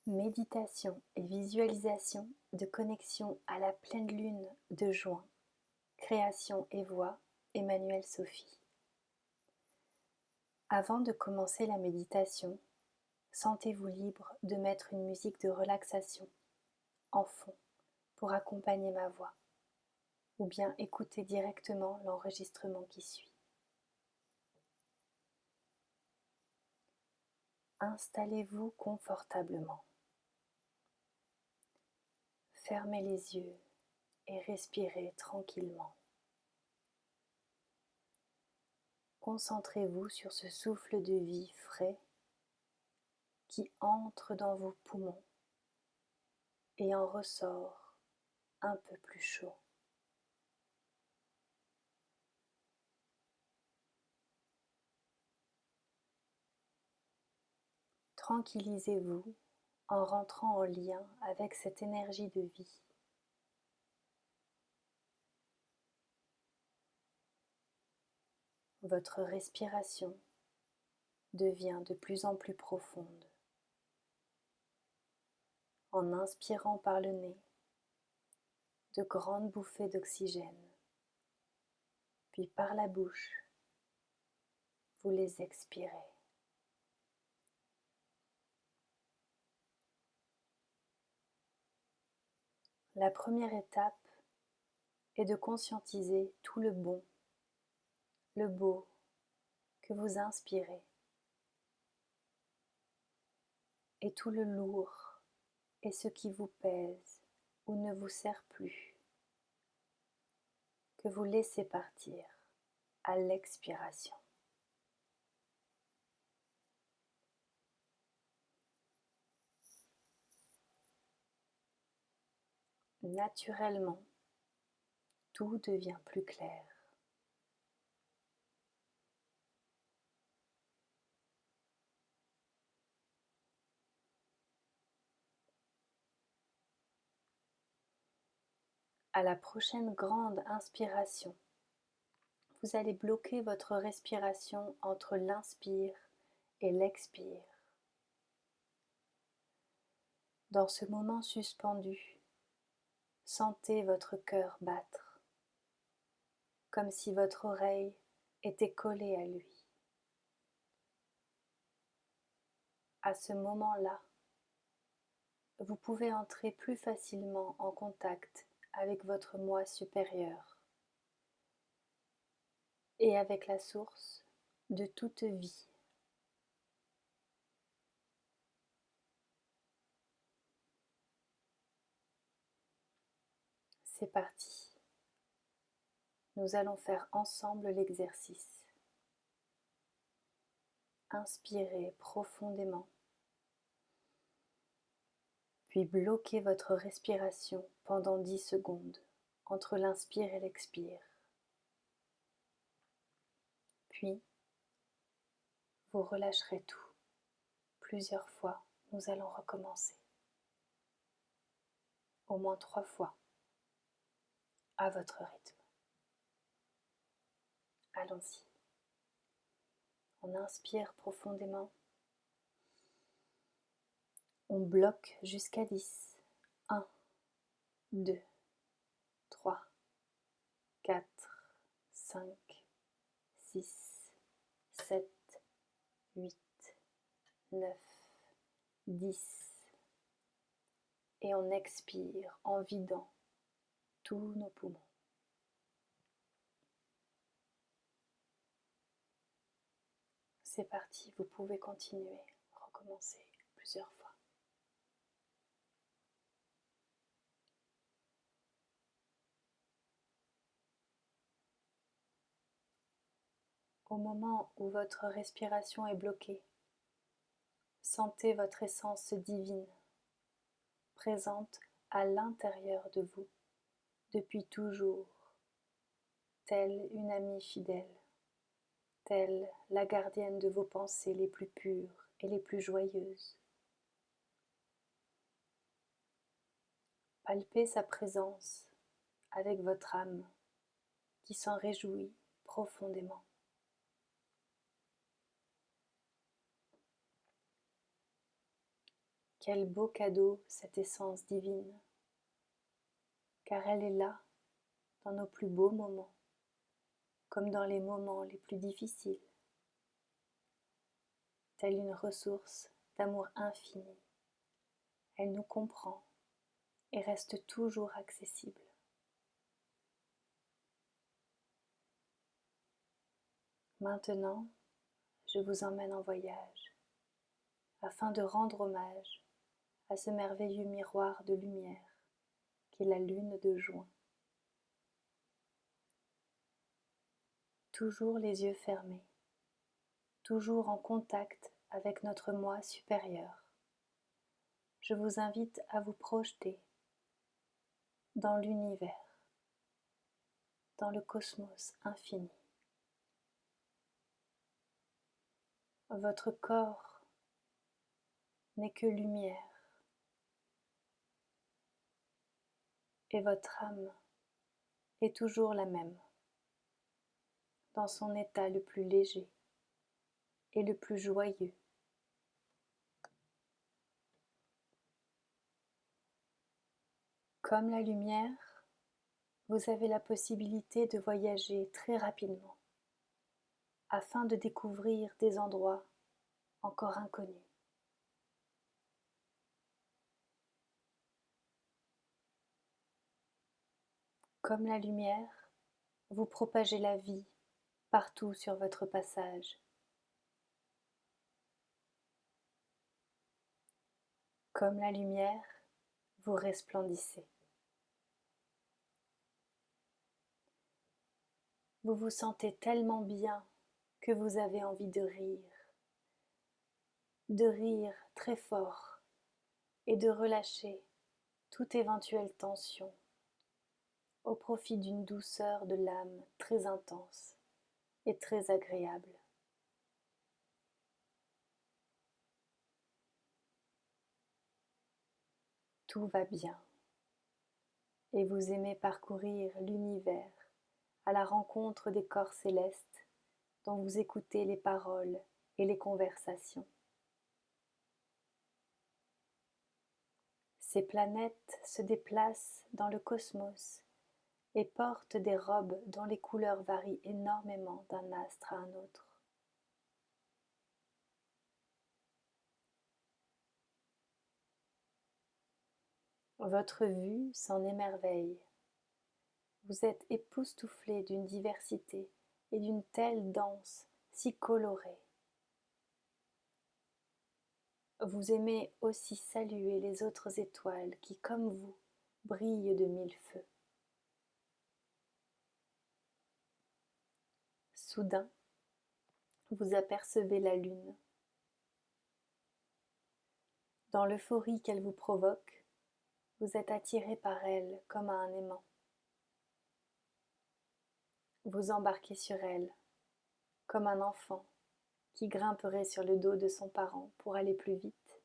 Méditation et visualisation de connexion à la pleine lune de juin. Création et voix, Emmanuelle Sophie. Avant de commencer la méditation, sentez-vous libre de mettre une musique de relaxation en fond pour accompagner ma voix, ou bien écouter directement l'enregistrement qui suit. Installez-vous confortablement. Fermez les yeux et respirez tranquillement. Concentrez-vous sur ce souffle de vie frais qui entre dans vos poumons et en ressort un peu plus chaud. Tranquillisez-vous en rentrant en lien avec cette énergie de vie. Votre respiration devient de plus en plus profonde. En inspirant par le nez, de grandes bouffées d'oxygène, puis par la bouche, vous les expirez. La première étape est de conscientiser tout le bon, le beau que vous inspirez et tout le lourd et ce qui vous pèse ou ne vous sert plus, que vous laissez partir à l'expiration. Naturellement, tout devient plus clair. À la prochaine grande inspiration, vous allez bloquer votre respiration entre l'inspire et l'expire. Dans ce moment suspendu, sentez votre cœur battre, comme si votre oreille était collée à lui. À ce moment-là, vous pouvez entrer plus facilement en contact avec votre moi supérieur et avec la source de toute vie. C'est parti. Nous allons faire ensemble l'exercice. Inspirez profondément, puis bloquez votre respiration pendant 10 secondes entre l'inspire et l'expire. Puis, vous relâcherez tout. Plusieurs fois, nous allons recommencer. Au moins 3 fois, à votre rythme. Allons-y. On inspire profondément. On bloque jusqu'à 10. 1, 2, 3, 4, 5, 6, 7, 8, 9, 10. Et on expire en vidant tous nos poumons. C'est parti, vous pouvez continuer, recommencer plusieurs fois. Au moment où votre respiration est bloquée, sentez votre essence divine, présente à l'intérieur de vous depuis toujours, telle une amie fidèle, telle la gardienne de vos pensées les plus pures et les plus joyeuses. Palpez sa présence avec votre âme qui s'en réjouit profondément. Quel beau cadeau cette essence divine, car elle est là dans nos plus beaux moments, comme dans les moments les plus difficiles, telle une ressource d'amour infini. Elle nous comprend et reste toujours accessible. Maintenant, je vous emmène en voyage afin de rendre hommage à ce merveilleux miroir de lumière qu'est la lune de juin. Toujours les yeux fermés, toujours en contact avec notre moi supérieur, je vous invite à vous projeter dans l'univers, dans le cosmos infini. Votre corps n'est que lumière et votre âme est toujours la même, dans son état le plus léger et le plus joyeux. Comme la lumière, vous avez la possibilité de voyager très rapidement afin de découvrir des endroits encore inconnus. Comme la lumière, vous propagez la vie partout sur votre passage. Comme la lumière, vous resplendissez. Vous vous sentez tellement bien que vous avez envie de rire très fort et de relâcher toute éventuelle tension au profit d'une douceur de l'âme très intense et très agréable. Tout va bien et vous aimez parcourir l'univers à la rencontre des corps célestes dont vous écoutez les paroles et les conversations. Ces planètes se déplacent dans le cosmos et portent des robes dont les couleurs varient énormément d'un astre à un autre. Votre vue s'en émerveille. Vous êtes époustouflé d'une diversité et d'une telle danse si colorée. Vous aimez aussi saluer les autres étoiles qui, comme vous, brillent de mille feux. Soudain, vous apercevez la lune. Dans l'euphorie qu'elle vous provoque, vous êtes attiré par elle comme à un aimant. Vous embarquez sur elle, comme un enfant qui grimperait sur le dos de son parent pour aller plus vite.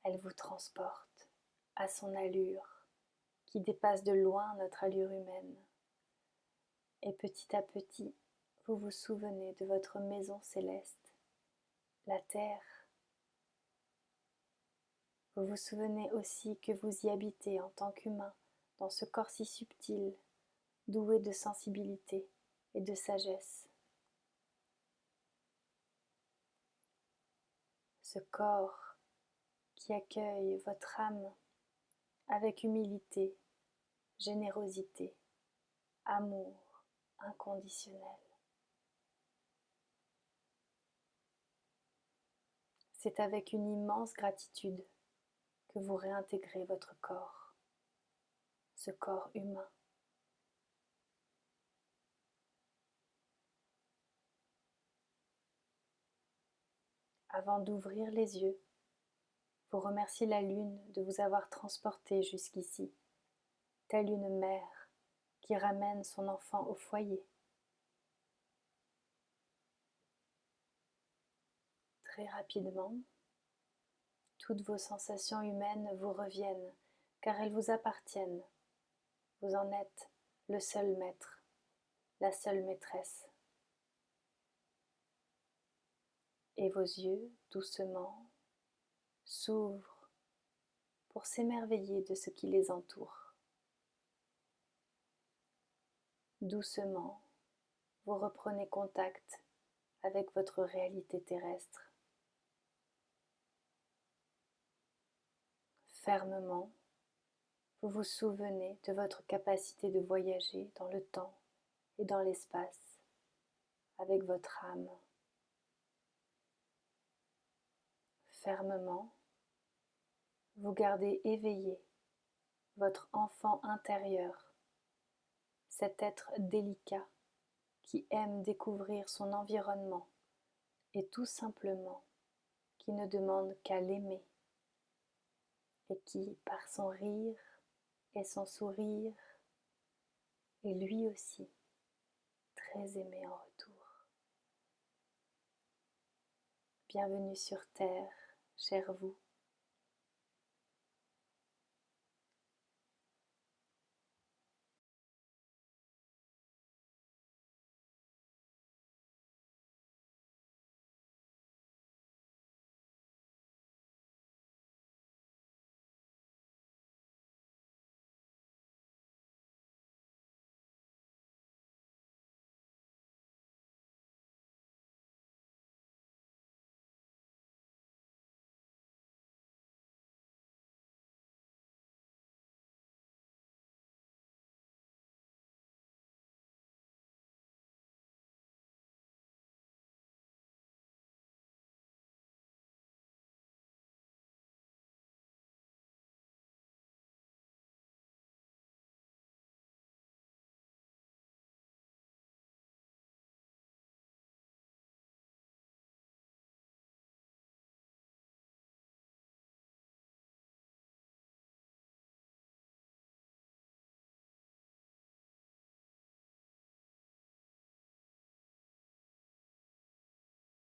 Elle vous transporte à son allure qui dépasse de loin notre allure humaine. Et petit à petit, vous vous souvenez de votre maison céleste, la terre. Vous vous souvenez aussi que vous y habitez en tant qu'humain dans ce corps si subtil, doué de sensibilité et de sagesse. Ce corps qui accueille votre âme avec humilité, générosité, amour inconditionnel. C'est avec une immense gratitude que vous réintégrez votre corps, ce corps humain. Avant d'ouvrir les yeux, vous remerciez la lune de vous avoir transporté jusqu'ici, telle une mère qui ramène son enfant au foyer. Très rapidement, toutes vos sensations humaines vous reviennent car elles vous appartiennent. Vous en êtes le seul maître, la seule maîtresse. et vos yeux, doucement, s'ouvrent pour s'émerveiller de ce qui les entoure. Doucement, vous reprenez contact avec votre réalité terrestre. Fermement, vous vous souvenez de votre capacité de voyager dans le temps et dans l'espace avec votre âme. Fermement, vous gardez éveillé votre enfant intérieur, cet être délicat qui aime découvrir son environnement et tout simplement qui ne demande qu'à l'aimer et qui, par son rire et son sourire, est lui aussi très aimé en retour. Bienvenue sur Terre, cher vous.